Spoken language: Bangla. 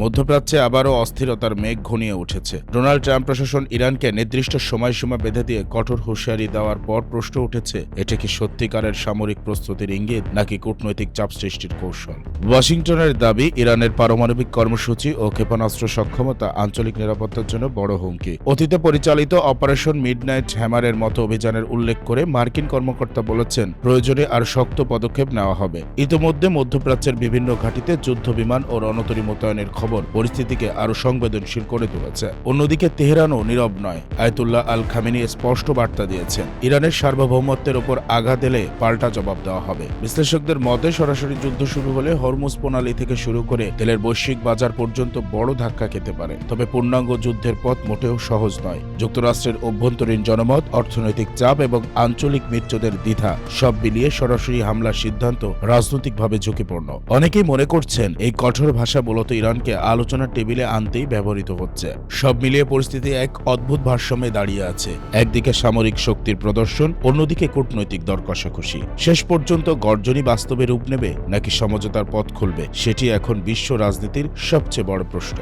মধ্যপ্রাচ্যে আবারও অস্থিরতার মেঘ ঘনিয়ে উঠেছে। ডোনাল্ড ট্রাম্প প্রশাসন ইরানকে নির্দিষ্ট সময়সীমা বেঁধে দিয়ে কঠোর হুঁশিয়ারি দেওয়ার পর প্রশ্ন উঠেছে, এটা কি সত্যিকারের সামরিক প্রস্তুতির ইঙ্গিত নাকি কূটনৈতিক চাপ সৃষ্টির কৌশল? ওয়াশিংটনের দাবি, ইরানের পারমাণবিক কর্মসূচি ও ক্ষেপণাস্ত্র সক্ষমতা আঞ্চলিক নিরাপত্তার জন্য বড় হুমকি। অতীতে পরিচালিত অপারেশন মিডনাইট হ্যামারের মতো অভিযানের উল্লেখ করে মার্কিন কর্মকর্তা বলেছেন, প্রয়োজনে আর শক্ত পদক্ষেপ নেওয়া হবে। ইতোমধ্যে মধ্যপ্রাচ্যের বিভিন্ন ঘাঁটিতে যুদ্ধ বিমান ও রণতরী মোতায়েনের খবর পরিস্থিতিকে আরও সংবেদনশীল করে তুলেছে। অন্যদিকে তেহরানও নীরব নয়। আয়াতুল্লাহ আল খামেনি স্পষ্ট বার্তা দিয়েছেন, ইরানের সার্বভৌমত্বের ওপর আঘাত এলে পাল্টা জবাব দেওয়া হবে। বিশ্লেষকদের মতে, সরাসরি যুদ্ধ শুরু হলে হরমুজ প্রণালী থেকে শুরু করে তেলের বৈশ্বিক বাজার পর্যন্ত বড় ধাক্কা খেতে পারে। তবে পূর্ণাঙ্গ যুদ্ধের পথ মোটেও সহজ নয়। যুক্তরাষ্ট্রের অভ্যন্তরীণ জনমত, অর্থনৈতিক চাপ এবং আঞ্চলিক মিত্রদের দ্বিধা সব মিলিয়ে সরাসরি হামলার সিদ্ধান্ত রাজনৈতিকভাবে ঝুঁকিপূর্ণ। অনেকেই মনে করছেন, এই কঠোর ভাষা মূলত ইরানকে আলোচনার টেবিলে আনতেই ব্যবহৃত হচ্ছে। সব মিলিয়ে পরিস্থিতি এক অদ্ভুত ভারসাম্যে দাঁড়িয়ে আছে। একদিকে সামরিক শক্তির প্রদর্শন, অন্যদিকে কূটনৈতিক দর কষাকষি। শেষ পর্যন্ত গর্জনই বাস্তবে রূপ নেবে নাকি সমঝোতার পথ খুলবে, সেটি এখন বিশ্ব রাজনীতির সবচেয়ে বড় প্রশ্ন।